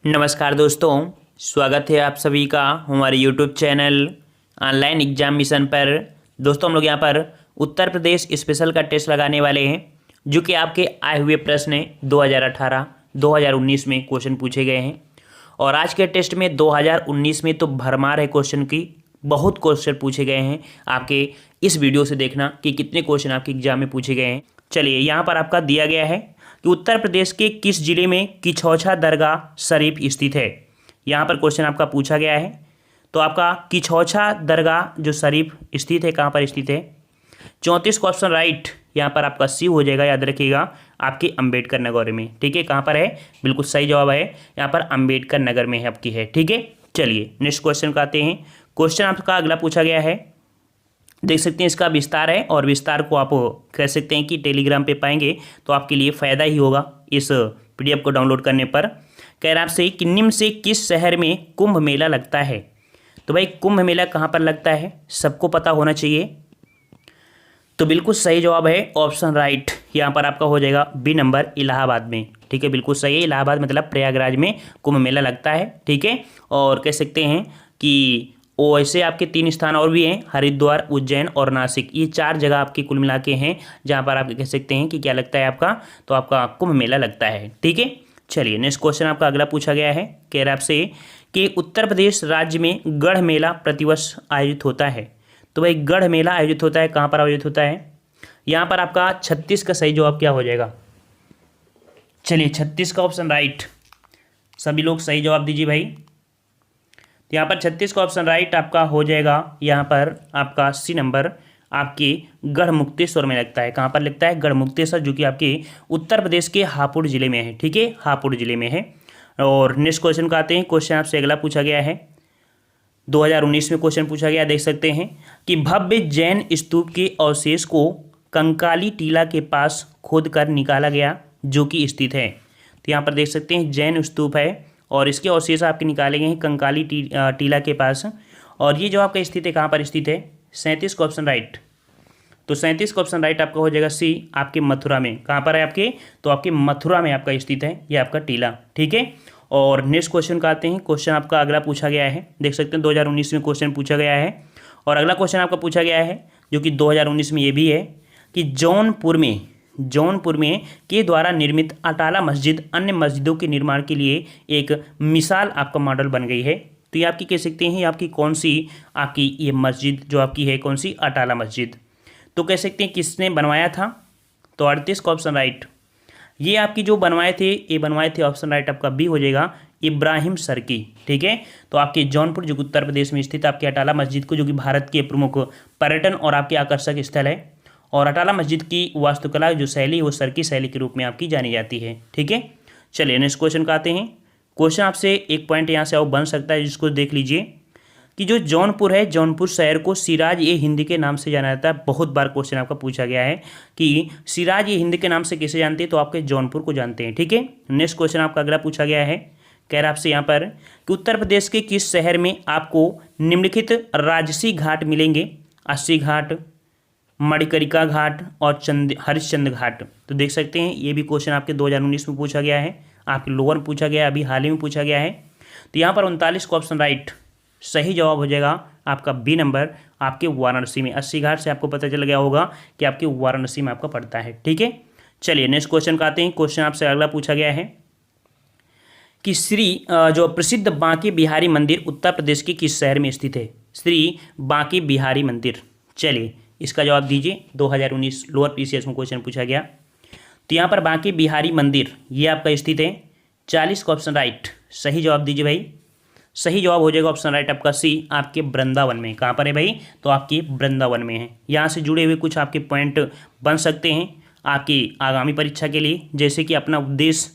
नमस्कार दोस्तों, स्वागत है आप सभी का हमारे YouTube channel online exam mission पर। दोस्तों हम लोग यहाँ पर उत्तर प्रदेश स्पेशल का टेस्ट लगाने वाले हैं, जो कि आपके आए हुए प्रश्न 2018, 2019 में क्वेश्चन पूछे गए हैं। और आज के टेस्ट में 2019 में तो भरमार है क्वेश्चन की, बहुत क्वेश्चन पूछे गए हैं। आपके इस वीडियो से देखना कि कितने क्वेश्चन आपके एग्जाम में पूछे गए हैं। चलिए, यहाँ पर आपका दिया गया है कि उत्तर प्रदेश के किस जिले में किछौछा दरगाह शरीफ स्थित है। यहाँ पर क्वेश्चन आपका पूछा गया है, तो आपका किछौछा दरगाह जो शरीफ स्थित है, कहाँ पर स्थित है। 34 का ऑप्शन राइट, यहाँ पर आपका सी हो जाएगा, याद रखिएगा, आपके अंबेडकर नगर में। ठीक है, कहाँ पर है, बिल्कुल सही जवाब है, यहाँ पर अंबेडकर नगर में है आपकी है। ठीक है, चलिए नेक्स्ट क्वेश्चन का आते हैं। क्वेश्चन आपका अगला पूछा गया है, देख सकते हैं इसका विस्तार है, और विस्तार को आप कह सकते हैं कि टेलीग्राम पे पाएंगे तो आपके लिए फ़ायदा ही होगा इस पीडीएफ को डाउनलोड करने पर। कह रहा आपसे कि निम्न से किस शहर में कुंभ मेला लगता है। तो भाई कुंभ मेला कहाँ पर लगता है, सबको पता होना चाहिए। तो बिल्कुल सही जवाब है ऑप्शन राइट, यहाँ पर आपका हो जाएगा बी नंबर, इलाहाबाद में। ठीक है, बिल्कुल सही है, इलाहाबाद मतलब प्रयागराज में कुंभ मेला लगता है। ठीक है, और कह सकते हैं कि वैसे आपके 3 स्थान और भी हैं, हरिद्वार, उज्जैन और नासिक। ये 4 जगह आपकी कुल मिला के हैं जहाँ पर आप कह सकते हैं कि क्या लगता है आपका, तो आपका कुंभ मेला लगता है। ठीक है, चलिए नेक्स्ट क्वेश्चन आपका अगला पूछा गया है। कह रहा आपसे कि उत्तर प्रदेश राज्य में गढ़ मेला प्रतिवर्ष आयोजित होता है। तो भाई गढ़ मेला आयोजित होता है, कहाँ पर आयोजित होता है। यहाँ पर आपका 36 का सही जवाब क्या हो जाएगा। चलिए 36 का ऑप्शन राइट, सभी लोग सही जवाब दीजिए भाई। यहाँ पर 36 का ऑप्शन राइट आपका हो जाएगा, यहाँ पर आपका सी नंबर, आपके गढ़ मुक्तेश्वर में लगता है। कहाँ पर लगता है, गढ़ मुक्तेश्वर, जो कि आपके उत्तर प्रदेश के हापुड़ जिले में है। ठीक है, हापुड़ जिले में है। और नेक्स्ट क्वेश्चन का आते हैं। क्वेश्चन आपसे अगला पूछा गया है, 2019 में क्वेश्चन पूछा गया, देख सकते हैं कि भव्य जैन स्तूप के अवशेष को कंकाली टीला के पास खोद कर निकाला गया, जो कि स्थित है। तो यहाँ पर देख सकते हैं जैन स्तूप है, और इसके अवशेष आपके निकाले गए हैं कंकाली टीला के पास। और ये जो आपका स्थित है, कहाँ पर स्थित है, 37 का ऑप्शन राइट। तो 37 का ऑप्शन राइट आपका हो जाएगा सी, आपके मथुरा में। कहाँ पर है आपके, तो आपके मथुरा में आपका स्थित है ये आपका टीला। ठीक है, और नेक्स्ट क्वेश्चन का आते हैं। क्वेश्चन आपका अगला पूछा गया है, देख सकते हैं 2019 में क्वेश्चन पूछा गया है। और अगला क्वेश्चन आपका पूछा गया है, जो कि 2019 में ये भी है कि जौनपुर में के द्वारा निर्मित अटाला मस्जिद अन्य मस्जिदों के निर्माण के लिए एक मिसाल आपका मॉडल बन गई है। तो ये आपकी कह सकते हैं आपकी कौन सी, आपकी ये मस्जिद जो आपकी है कौन सी, अटाला मस्जिद। तो कह सकते हैं किसने बनवाया था, तो 38 का ऑप्शन राइट। ये आपकी जो बनवाए थे, ये बनवाए थे, ऑप्शन राइट आपका बी हो जाएगा, इब्राहिम सर्की। ठीक है, तो आपके जौनपुर जो उत्तर प्रदेश में स्थित आपके अटाला मस्जिद को, जो कि भारत के प्रमुख पर्यटन और आपके आकर्षक स्थल है। और अटाला मस्जिद की वास्तुकला जो शैली है वो सर्की शैली के रूप में आपकी जानी जाती है। ठीक है, चलिए नेक्स्ट क्वेश्चन का आते हैं। क्वेश्चन आपसे एक पॉइंट यहाँ से और बन सकता है, जिसको देख लीजिए कि जो जौनपुर है, जौनपुर शहर को सिराज ए हिंद के नाम से जाना जाता है। बहुत बार क्वेश्चन आपका पूछा गया है कि सिराज ए हिंद के नाम से किसे जानते हैं, तो आपके जौनपुर को जानते हैं। ठीक है, नेक्स्ट क्वेश्चन आपका अगला पूछा गया है। कह रहा आपसे यहाँ पर कि उत्तर प्रदेश के किस शहर में आपको निम्नलिखित राजसी घाट मिलेंगे, अस्सी घाट, मणिकर्णिका घाट और हरिश्चंद्र घाट। तो देख सकते हैं ये भी क्वेश्चन आपके 2019 में पूछा गया है, आपके लोअर में पूछा गया है, अभी हाल ही में पूछा गया है। तो यहाँ पर 39 का ऑप्शन राइट, सही जवाब हो जाएगा आपका बी नंबर, आपके वाराणसी में। 80 घाट से आपको पता चल गया होगा कि आपके वाराणसी में आपका पड़ता है। ठीक है, चलिए नेक्स्ट क्वेश्चन का आते हैं। क्वेश्चन आपसे अगला पूछा गया है कि जो प्रसिद्ध बांके बिहारी मंदिर उत्तर प्रदेश के किस शहर में स्थित है। श्री बांके बिहारी मंदिर, चलिए इसका जवाब दीजिए। 2019 लोअर पीसीएस में क्वेश्चन पूछा गया। तो यहाँ पर बांके बिहारी मंदिर ये आपका स्थित है। 40 का ऑप्शन राइट, सही जवाब दीजिए भाई। सही जवाब हो जाएगा ऑप्शन राइट आपका सी, आपके वृंदावन में। कहाँ पर है भाई, तो आपके वृंदावन में है। यहाँ से जुड़े हुए कुछ आपके पॉइंट बन सकते हैं आपकी आगामी परीक्षा के लिए, जैसे कि अपना उपदेश,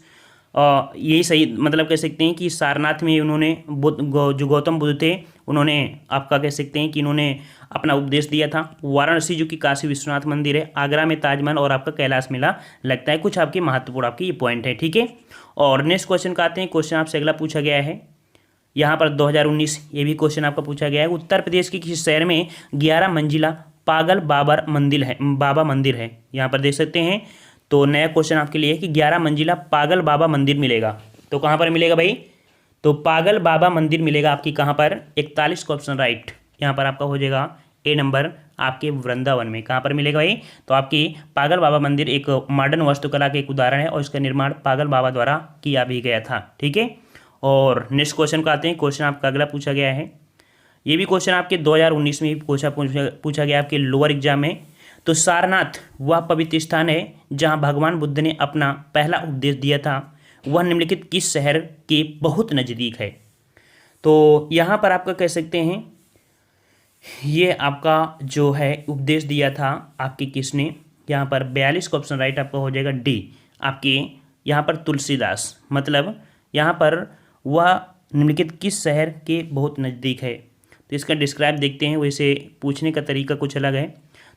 यही सही मतलब कह सकते हैं कि सारनाथ में उन्होंने जो गौतम बुद्ध थे, उन्होंने आपका कह सकते हैं कि इन्होंने अपना उपदेश दिया था। वाराणसी जो कि काशी विश्वनाथ मंदिर है, आगरा में ताजमहल और आपका कैलाश मेला लगता है। कुछ आपके महत्वपूर्ण आपके ये पॉइंट है। ठीक है, और नेक्स्ट क्वेश्चन का आते हैं। क्वेश्चन आपसे अगला पूछा गया है, यहाँ पर 2019 ये भी क्वेश्चन आपका पूछा गया है। उत्तर प्रदेश के किस शहर में 11 मंजिला पागल बाबा मंदिर है। यहाँ पर देख सकते हैं, तो नया क्वेश्चन आपके लिए है कि 11 मंजिला पागल बाबा मंदिर मिलेगा। तो कहाँ पर मिलेगा भाई, तो पागल बाबा मंदिर मिलेगा आपकी कहाँ पर, 41 का ऑप्शन राइट। यहाँ पर आपका हो जाएगा ए नंबर आपके वृंदावन में। कहाँ पर मिलेगा भाई, तो आपकी पागल बाबा मंदिर एक मॉडर्न वास्तुकला का एक उदाहरण है और इसका निर्माण पागल बाबा द्वारा किया भी गया था। ठीक है, और नेक्स्ट क्वेश्चन को आते हैं। क्वेश्चन आपका अगला पूछा गया है, ये भी क्वेश्चन आपके 2019 में पूछा गया आपके लोअर एग्जाम में। तो सारनाथ वह पवित्र स्थान है जहाँ भगवान बुद्ध ने अपना पहला उपदेश दिया था, वह निम्नलिखित किस शहर के बहुत नज़दीक है। तो यहाँ पर आपका कह सकते हैं ये आपका जो है उपदेश दिया था आपके किसने, यहाँ पर 42 का ऑप्शन राइट आपका हो जाएगा डी आपके यहाँ पर तुलसीदास। मतलब यहाँ पर वह निम्नलिखित किस शहर के बहुत नज़दीक है। तो इसका डिस्क्राइब देखते हैं, वैसे पूछने का तरीका कुछ अलग है।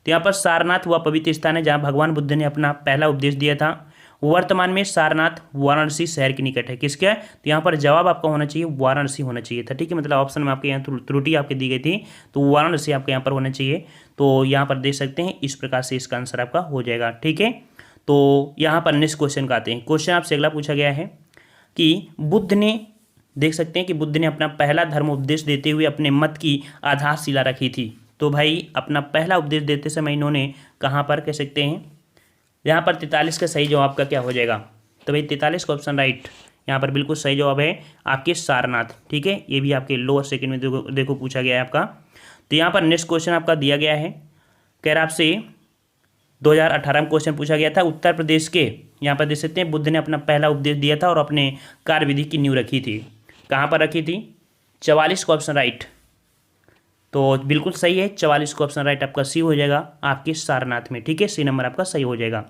तो यहाँ पर सारनाथ वह पवित्र स्थान है जहाँ भगवान बुद्ध ने अपना पहला उपदेश दिया था। वर्तमान में सारनाथ वाराणसी शहर के निकट है। किसका है, तो यहाँ पर जवाब आपका होना चाहिए वाराणसी होना चाहिए था। ठीक है, मतलब ऑप्शन में आपके यहाँ त्रुटि आपकी दी गई थी, तो वाराणसी आपके यहाँ पर होना चाहिए। तो यहाँ पर देख सकते हैं इस प्रकार से इसका आंसर आपका हो जाएगा। ठीक है, तो यहाँ पर नेक्स्ट क्वेश्चन का आते हैं। क्वेश्चन आपसे अगला पूछा गया है कि बुद्ध ने, देख सकते हैं कि बुद्ध ने अपना पहला धर्म उपदेश देते हुए अपने मत की आधारशिला रखी थी। तो भाई अपना पहला उपदेश देते समय इन्होंने कहाँ पर, कह सकते हैं यहाँ पर 43 का सही जवाब का क्या हो जाएगा, तो भाई 43 का ऑप्शन राइट यहाँ पर बिल्कुल सही जवाब है आपके सारनाथ। ठीक है, ये भी आपके लोअर सेकंड में देखो पूछा गया है आपका। तो यहाँ पर नेक्स्ट क्वेश्चन आपका दिया गया है, कह रहा आपसे 2018 में क्वेश्चन पूछा गया था उत्तर प्रदेश के, यहाँ पर देख सकते हैं बुद्ध ने अपना पहला उपदेश दिया था और अपने कार्यविधि की नींव रखी थी। कहाँ पर रखी थी, 44 का ऑप्शन राइट। तो बिल्कुल सही है, 44 का ऑप्शन राइट आपका सी हो जाएगा आपके सारनाथ में। ठीक है, सी नंबर आपका सही हो जाएगा।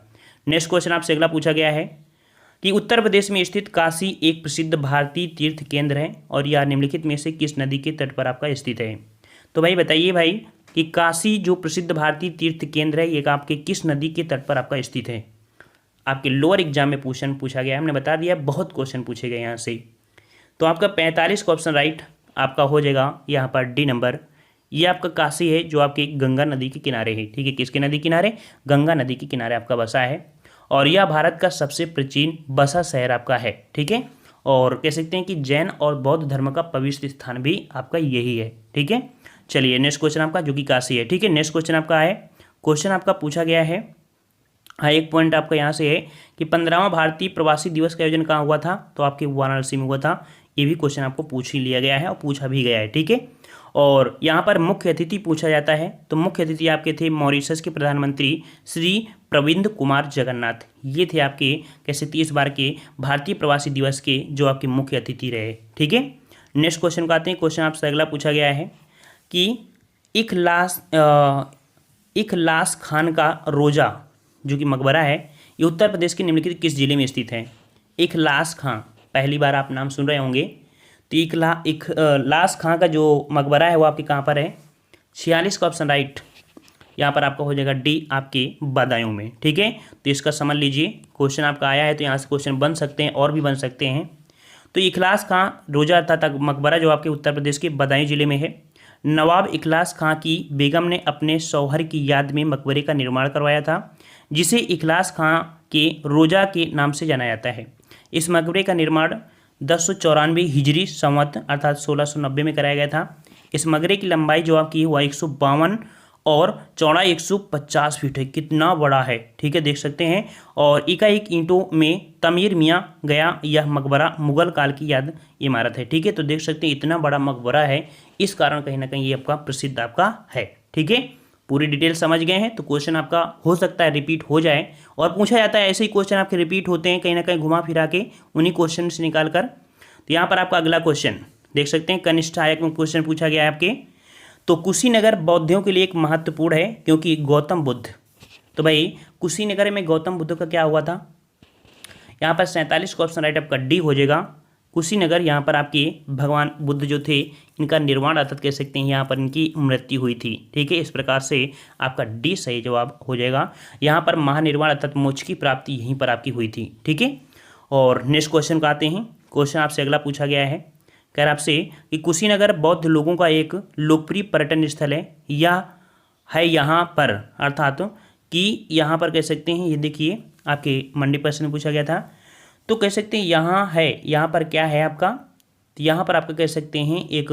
नेक्स्ट क्वेश्चन आपसे अगला पूछा गया है कि उत्तर प्रदेश में स्थित काशी एक प्रसिद्ध भारतीय तीर्थ केंद्र है और यह निम्नलिखित में से किस नदी के तट पर आपका स्थित है। तो भाई बताइए भाई कि काशी जो प्रसिद्ध भारतीय तीर्थ केंद्र है ये आपके किस नदी के तट पर आपका स्थित है। आपके लोअर एग्जाम में पूछा गया, हमने बता दिया बहुत क्वेश्चन पूछे गए यहाँ से। तो आपका 45 का ऑप्शन राइट आपका हो जाएगा यहाँ पर डी नंबर। ये आपका काशी है जो आपकी गंगा नदी के किनारे है। ठीक है, किसके नदी किनारे, गंगा नदी के किनारे आपका बसा है और यह भारत का सबसे प्राचीन बसा शहर आपका है। ठीक है, और कह सकते हैं कि जैन और बौद्ध धर्म का पवित्र स्थान भी आपका यही है। ठीक है, चलिए नेक्स्ट क्वेश्चन आपका जो कि काशी है। ठीक है, नेक्स्ट क्वेश्चन आपका है, क्वेश्चन आपका पूछा गया है, हाँ एक पॉइंट आपका यहाँ से है कि 15वां भारतीय प्रवासी दिवस का आयोजन कहाँ हुआ था, तो आपके वाराणसी में हुआ था। ये भी क्वेश्चन आपको पूछ ही लिया गया है और पूछा भी गया है। ठीक है, और यहाँ पर मुख्य अतिथि पूछा जाता है, तो मुख्य अतिथि आपके थे मॉरिशस के प्रधानमंत्री श्री प्रविंद कुमार जगन्नाथ। ये थे आपके कैसे 30 बार के भारतीय प्रवासी दिवस के जो आपके मुख्य अतिथि रहे। ठीक है, नेक्स्ट क्वेश्चन को आते हैं। क्वेश्चन आपसे अगला पूछा गया है कि इखलास खान का रोजा जो कि मकबरा है ये उत्तर प्रदेश के निम्नलिखित किस जिले में स्थित है। इखलास खां, पहली बार आप नाम सुन रहे होंगे। तो इखलास खां का जो मकबरा है वो आपके कहाँ पर है, 46 का ऑप्शन राइट यहाँ पर आपका हो जाएगा डी आपके बदायूं में। ठीक है, तो इसका समझ लीजिए, क्वेश्चन आपका आया है तो यहाँ से क्वेश्चन बन सकते हैं और भी बन सकते हैं। तो इखलास खां रोजा तथा मकबरा जो आपके उत्तर प्रदेश के बदायूं जिले में है। नवाब इखलास खां की बेगम ने अपने शौहर की याद में मकबरे का निर्माण करवाया था जिसे इखलास खां के रोजा के नाम से जाना जाता है। इस मकबरे का निर्माण 1094 हिजरी संवत अर्थात 1690 में कराया गया था। इस मकबरे की लंबाई जो आपकी हुआ 152 और चौड़ाई 150 फीट है, कितना बड़ा है। ठीक है, देख सकते हैं। और एकाएक ईंटों में तमीर मियाँ गया यह मकबरा मुगल काल की याद इमारत है। ठीक है, तो देख सकते हैं इतना बड़ा मकबरा है, इस कारण कहीं ना कहीं ये आपका प्रसिद्ध आपका है। ठीक है, पूरी डिटेल समझ गए हैं। तो क्वेश्चन आपका हो सकता है रिपीट हो जाए और पूछा जाता है, ऐसे ही क्वेश्चन आपके रिपीट होते हैं कहीं ना कहीं घुमा फिरा के उन्हीं क्वेश्चन से निकाल कर। तो यहाँ पर आपका अगला क्वेश्चन देख सकते हैं, कनिष्ठ सहायक में क्वेश्चन पूछा गया है आपके। तो कुशीनगर बौद्धियों के लिए एक महत्वपूर्ण है क्योंकि गौतम बुद्ध, तो भाई कुशीनगर में गौतम बुद्ध का क्या हुआ था, यहाँ पर 47 का ऑप्शन राइट आपका डी हो जाएगा। कुशीनगर यहाँ पर आपके भगवान बुद्ध जो थे इनका निर्माण अर्थात कह सकते हैं यहाँ पर इनकी मृत्यु हुई थी। ठीक है, इस प्रकार से आपका डी सही जवाब हो जाएगा। यहाँ पर महानिर्वाण अर्थात मोक्ष की प्राप्ति यहीं पर आपकी हुई थी। ठीक है, और नेक्स्ट क्वेश्चन को आते हैं। क्वेश्चन आपसे अगला पूछा गया है, कह रहा आपसे कि कुशीनगर बौद्ध लोगों का एक लोकप्रिय पर्यटन स्थल है या है यहाँ पर, अर्थात कि यहाँ पर कह सकते हैं, ये देखिए आपके मंडी प्रश्न में पूछा गया था। तो कह सकते हैं यहाँ है, यहाँ पर क्या है आपका, तो यहाँ पर आपका कह सकते हैं एक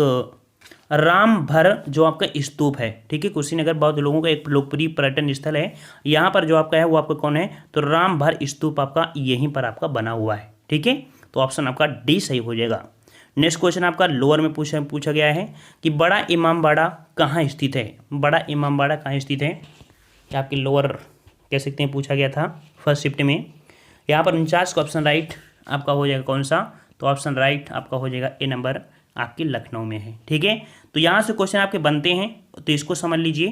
राम भर जो आपका स्तूप है, ठीक है। कुशीनगर बहुत लोगों का एक लोकप्रिय पर्यटन स्थल है। यहाँ पर जो आपका है वो आपका कौन है, तो राम भर स्तूप आपका यहीं पर आपका बना हुआ है, ठीक है। तो ऑप्शन आपका डी सही हो जाएगा। नेक्स्ट क्वेश्चन आपका लोअर में पूछा गया है कि बड़ा इमामबाड़ा कहाँ स्थित है। बड़ा इमामबाड़ा कहाँ स्थित है, क्या आपके लोअर कह सकते हैं पूछा गया था फर्स्ट शिफ्ट में। यहाँ पर 49 का ऑप्शन राइट आपका हो जाएगा कौन सा, तो ऑप्शन राइट आपका हो जाएगा ए नंबर आपकी लखनऊ में है, ठीक है। तो यहाँ से क्वेश्चन आपके बनते हैं, तो इसको समझ लीजिए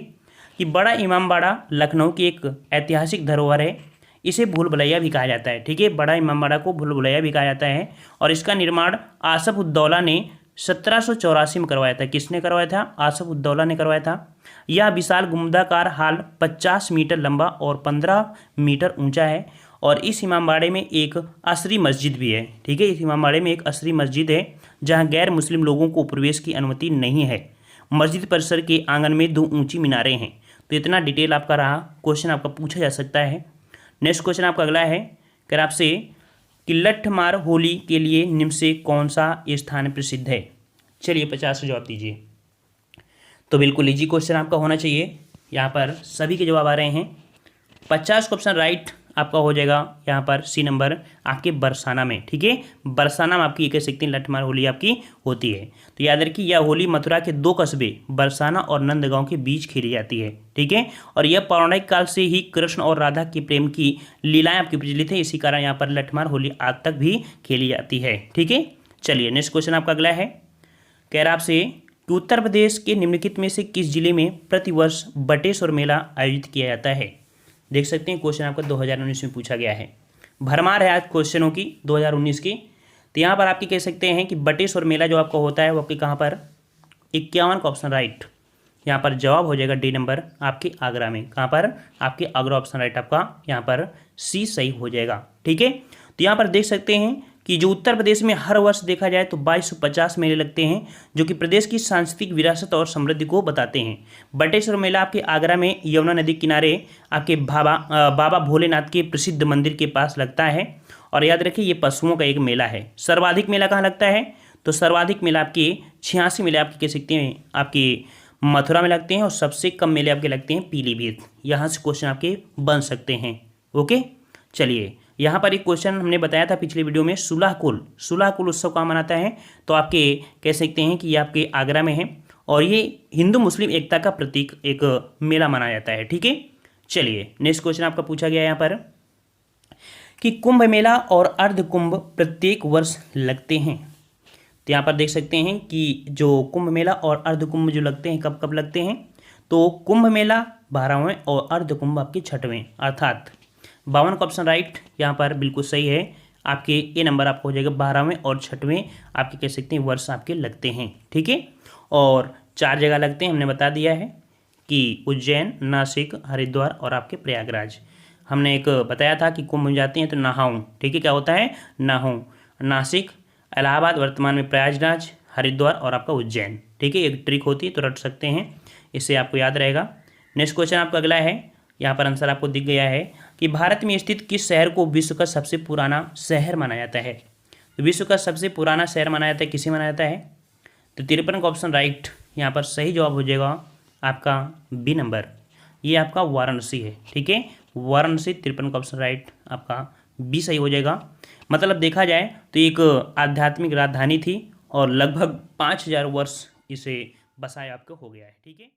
कि बड़ा इमामबाड़ा लखनऊ की एक ऐतिहासिक धरोहर है। इसे भूल भुलैया भी कहा जाता है, ठीक है। बड़ा इमामबाड़ा को भूल भुलैया भी कहा जाता है और इसका निर्माण आसफ उद्दौला ने 1784 में करवाया था। किसने करवाया था, आसफ उद्दौला ने करवाया था। यह विशाल गुंबदाकार हाल 50 मीटर लंबा और 15 मीटर ऊंचा है और इस इमामबाड़े में एक असरी मस्जिद भी है, ठीक है। इस इमामबाड़े में एक असरी मस्जिद है जहां गैर मुस्लिम लोगों को प्रवेश की अनुमति नहीं है। मस्जिद परिसर के आंगन में 2 ऊंची मीनारें हैं। तो इतना डिटेल आपका रहा, क्वेश्चन आपका पूछा जा सकता है। नेक्स्ट क्वेश्चन आपका अगला है कर आपसे कि लठमार होली के लिए निम्न से कौन सा स्थान प्रसिद्ध है। चलिए 50 जवाब दीजिए। तो बिल्कुल इजी क्वेश्चन आपका होना चाहिए। यहाँ पर सभी के जवाब आ रहे हैं। 50 का ऑप्शन राइट आपका हो जाएगा यहाँ पर सी नंबर आपके बरसाना में, ठीक है। बरसाना में आपकी ये कह सकते हैं लठमार होली आपकी होती है। तो याद रखिए यह होली मथुरा के 2 कस्बे बरसाना और नंदगांव के बीच खेली जाती है, ठीक है। और यह पौराणिक काल से ही कृष्ण और राधा के प्रेम की लीलाएं आपकी प्रचलित है, इसी कारण यहाँ पर लठमार होली आज तक भी खेली जाती है, ठीक है। चलिए नेक्स्ट क्वेश्चन आपका अगला है, कह रहा आपसे कि उत्तर प्रदेश के निम्नलिखित में से किस जिले में प्रतिवर्ष बटेश्वर मेला आयोजित किया जाता है। देख सकते हैं क्वेश्चन आपका 2019 में पूछा गया है। भरमार है आज क्वेश्चनों की 2019 की। तो यहाँ पर आपके कह सकते हैं कि बटेश्वर मेला जो आपका होता है वो आपके कहाँ पर, 51 का ऑप्शन राइट यहाँ पर जवाब हो जाएगा डी नंबर आपके आगरा में। कहाँ पर, आपके आगरा ऑप्शन राइट आपका यहाँ पर सी सही हो जाएगा, ठीक है। तो यहाँ पर देख सकते हैं कि जो उत्तर प्रदेश में हर वर्ष देखा जाए तो 2250 मेले लगते हैं जो कि प्रदेश की सांस्कृतिक विरासत और समृद्धि को बताते हैं। बटेश्वर मेला आपके आगरा में यमुना नदी किनारे आपके बाबा भोलेनाथ के प्रसिद्ध मंदिर के पास लगता है। और याद रखिए ये पशुओं का एक मेला है। सर्वाधिक मेला कहाँ लगता है, तो सर्वाधिक मेला आपके 86 मेले आपके कह सकते हैं आपके मथुरा में लगते हैं और सबसे कम मेले आपके लगते हैं पीलीभीत। यहाँ से क्वेश्चन आपके बन सकते हैं, ओके। चलिए यहाँ पर एक क्वेश्चन हमने बताया था पिछले वीडियो में, सुलह-कुल उत्सव कहाँ मनाता है, तो आपके कह सकते हैं कि ये आपके आगरा में है और ये हिंदू मुस्लिम एकता का प्रतीक एक मेला मनाया जाता है, ठीक है। चलिए नेक्स्ट क्वेश्चन आपका पूछा गया यहाँ पर कि कुंभ मेला और अर्ध कुंभ प्रत्येक वर्ष लगते हैं। तो यहाँ पर देख सकते हैं कि जो कुंभ मेला और अर्ध कुंभ जो लगते हैं कब कब लगते हैं, तो कुंभ मेला 12वें और अर्ध कुंभ आपके 6वें, अर्थात 52 का ऑप्शन राइट यहाँ पर बिल्कुल सही है। आपके ए नंबर आपको हो जाएगा 12वें और 6वें आपके कह सकते हैं वर्ष आपके लगते हैं, ठीक है। और 4 जगह लगते हैं हमने बता दिया है कि उज्जैन, नासिक, हरिद्वार और आपके प्रयागराज। हमने एक बताया था कि कुंभ में जाते हैं तो नहाऊं, ठीक है, क्या होता है नहाऊं, नासिक, इलाहाबाद, वर्तमान में प्रयागराज, हरिद्वार और आपका उज्जैन, ठीक है। एक ट्रिक होती है तो रट सकते हैं, इससे आपको याद रहेगा। नेक्स्ट क्वेश्चन आपका अगला है, यहाँ पर आंसर आपको दिख गया है कि भारत में स्थित किस शहर को विश्व का सबसे पुराना शहर माना जाता है। तो विश्व का सबसे पुराना शहर माना जाता है, किसे माना जाता है, तो 53 का ऑप्शन राइट यहाँ पर सही जवाब हो जाएगा आपका बी नंबर, ये आपका वाराणसी है, ठीक है। वाराणसी 53 का ऑप्शन राइट आपका बी सही हो जाएगा। मतलब देखा जाए तो एक आध्यात्मिक राजधानी थी और लगभग 5000 वर्ष इसे बसाया आपको हो गया है, ठीक है।